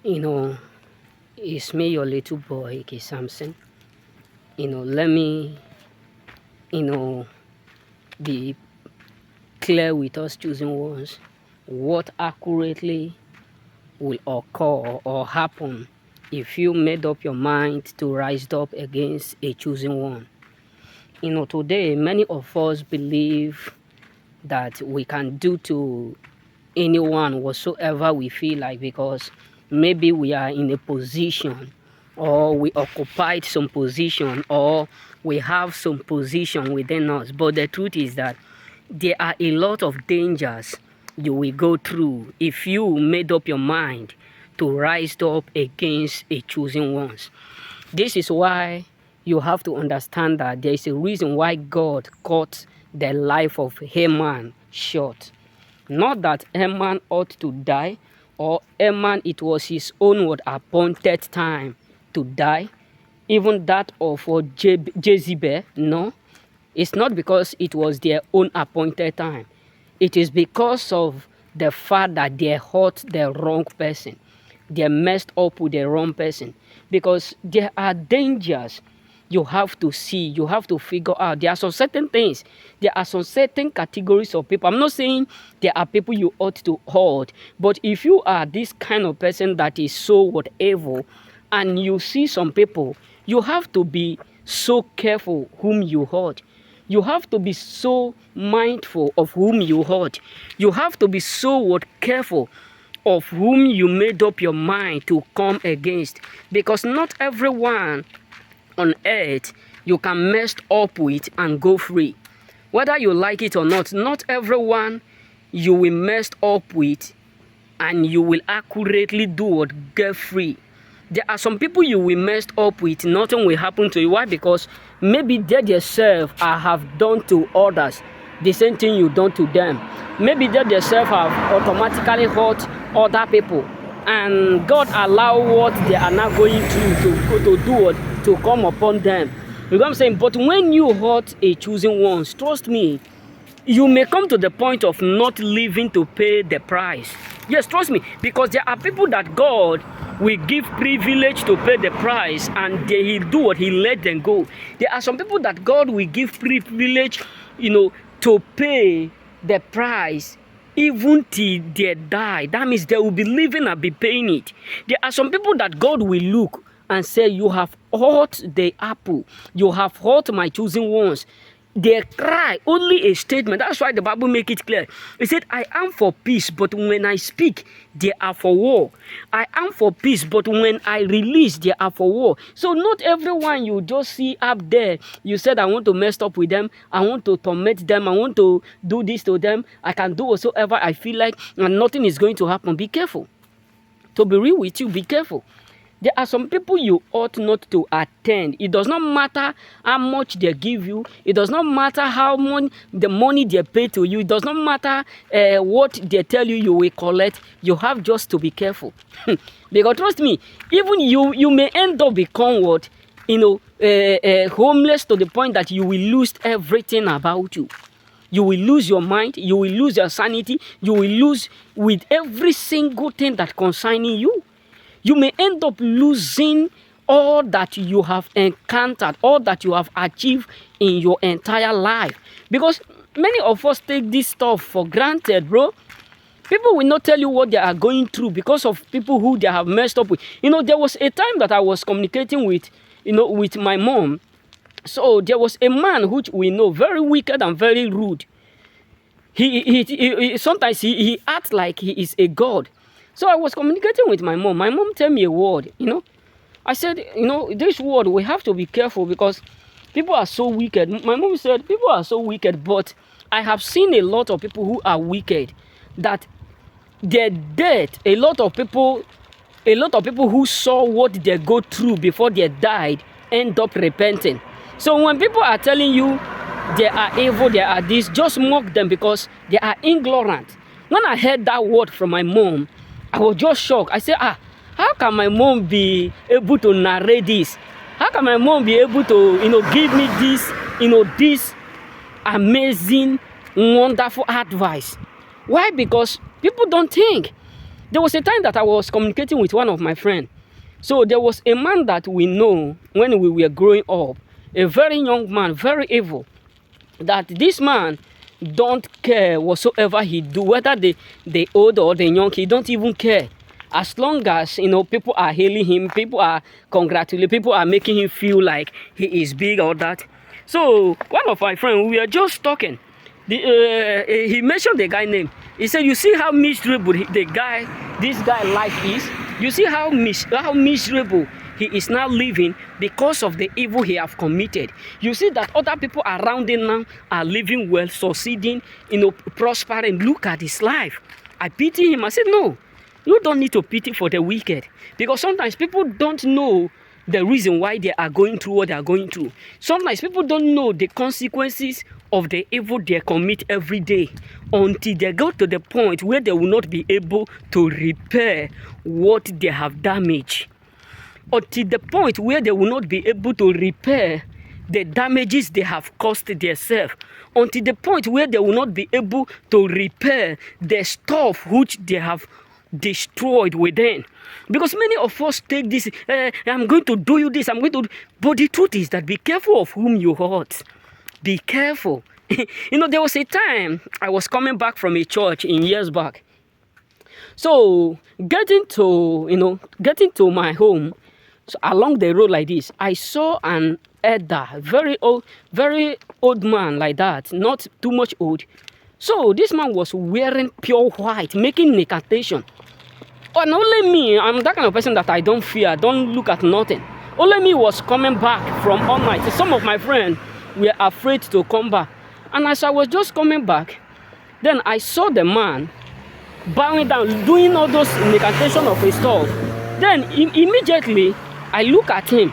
You know, it's me, your little boy, K. Samson. Let me, you know, be clear with us choosing ones what accurately will occur or happen if you made up your mind to rise up against a chosen one. Today, many of us believe that we can do to anyone whatsoever we feel like because maybe we are in a position or we occupied some position or we have some position within us. But the truth is that there are a lot of dangers you will go through if you made up your mind to rise up against a chosen ones. This is why you have to understand that there is a reason why God cut the life of Haman short. Not that Haman ought to die, or Haman, it was his own word appointed time to die. Even that of Jezebel, no. It's not because it was their own appointed time. It is because of the fact that they hurt the wrong person. They messed up with the wrong person. Because there are dangers you have to see, you have to figure out. There are some certain things, there are some certain categories of people. I'm not saying there are people you ought to hurt, but if you are this kind of person that is so whatever, and you see some people, you have to be so careful whom you hurt. You have to be so mindful of whom you hurt. You have to be so careful of whom you made up your mind to come against. Because not everyone on earth you can mess up with and go free. Whether you like it or not, not everyone you will mess up with and you will accurately do what get free. There are some people you will mess up with, nothing will happen to you. Why? Because maybe they themselves have done to others the same thing you done to them. Maybe they themselves have automatically hurt other people, and God allow what they are not going through to do what to come upon them. You know what I'm saying? But when you hurt a chosen ones, trust me, you may come to the point of not living to pay the price. Yes, trust me, because there are people that God will give privilege to pay the price, and He'll do what He let them go. There are some people that God will give privilege, to pay the price even till they die. That means they will be living and be paying it. There are some people that God will look and say, you have hurt the apple, you have hurt my chosen ones. They cry, only a statement. That's why the Bible make it clear. It said, I am for peace, but when I speak, they are for war. I am for peace, but when I release, they are for war. So not everyone you just see up there, you said, I want to mess up with them, I want to torment them, I want to do this to them, I can do whatsoever I feel like, and nothing is going to happen. Be careful. To be real with you, be careful. There are some people you ought not to attend. It does not matter how much they give you. It does not matter how much the money they pay to you. It does not matter what they tell you you will collect. You have just to be careful. Because trust me, even you may end up become what? Homeless to the point that you will lose everything about you. You will lose your mind. You will lose your sanity. You will lose with every single thing that concerning you. You may end up losing all that you have encountered, all that you have achieved in your entire life. Because many of us take this stuff for granted, bro. People will not tell you what they are going through because of people who they have messed up with. There was a time that I was communicating with, with my mom. So there was a man which we know, very wicked and very rude. He sometimes he acts like he is a god. So I was communicating with my mom. My mom tell me a word, I said, this word, we have to be careful because people are so wicked. My mom said, people are so wicked, but I have seen a lot of people who are wicked, that their death, a lot of people who saw what they go through before they died, end up repenting. So when people are telling you they are evil, they are this, just mock them because they are ignorant. When I heard that word from my mom, I was just shocked. I said, how can my mom be able to narrate this? How can my mom be able to, give me this, this amazing, wonderful advice? Why? Because people don't think. There was a time that I was communicating with one of my friends. So there was a man that we know when we were growing up, a very young man, very evil, that this man don't care whatsoever he do, whether the old or the young, he don't even care. As long as, people are hailing him, people are congratulating, people are making him feel like he is big or that. So one of my friends, we were just talking. He mentioned the guy name. He said, "You see how miserable this guy life is. You see how miserable he is now living because of the evil he have committed. You see that other people around him now are living well, succeeding, prospering. Look at his life. I pity him." I said, "No, you don't need to pity for the wicked, because sometimes people don't know the reason why they are going through what they are going through. Sometimes people don't know the consequences of the evil they commit every day until they go to the point where they will not be able to repair what they have damaged. Until the point where they will not be able to repair the damages they have caused themselves. Until the point where they will not be able to repair the stuff which they have destroyed within. Because many of us take this, I'm going to do you this, but the truth is that be careful of whom you hurt. Be careful. There was a time I was coming back from a church in years back. So getting to my home, so along the road like this, I saw an elder, very old man like that, not too much old. So this man was wearing pure white, making incantation. And only me, I'm that kind of person that I don't fear, don't look at nothing. Only me was coming back from all night. Some of my friends were afraid to come back. And as I was just coming back, then I saw the man bowing down, doing all those incantation of his stuff. Then immediately, I look at him.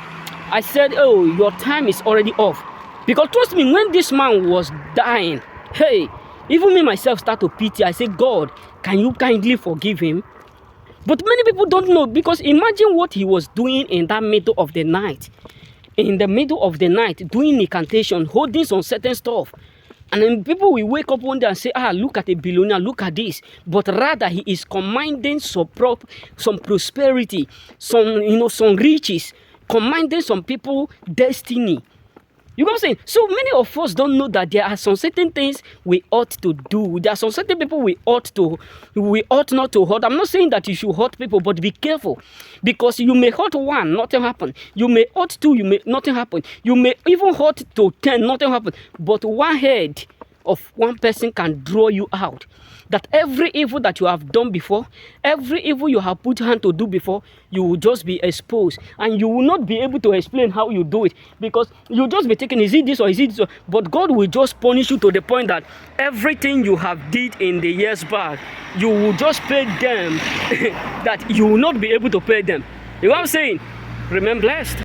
I said, "Oh, your time is already off." Because trust me, when this man was dying, hey, even me myself start to pity. I said, "God, can you kindly forgive him?" But many people don't know, because imagine what he was doing in that middle of the night. In the middle of the night, doing incantation, holding some certain stuff. And then people will wake up one day and say, "Look at a billionaire, look at this." But rather, he is commanding some prosperity, some riches, commanding some people destiny. You know what I'm saying? So many of us don't know that there are some certain things we ought to do. There are some certain people we ought not to hurt. I'm not saying that you should hurt people, but be careful. Because you may hurt one, nothing happen. You may hurt two, nothing happen. You may even hurt to 10, nothing happen. But one head of one person can draw you out. That every evil that you have done before, every evil you have put hand to do before, you will just be exposed. And you will not be able to explain how you do it. Because you'll just be thinking, is it this or is it this? But God will just punish you to the point that everything you have did in the years back, you will just pay them that you will not be able to pay them. You know what I'm saying? Remain blessed.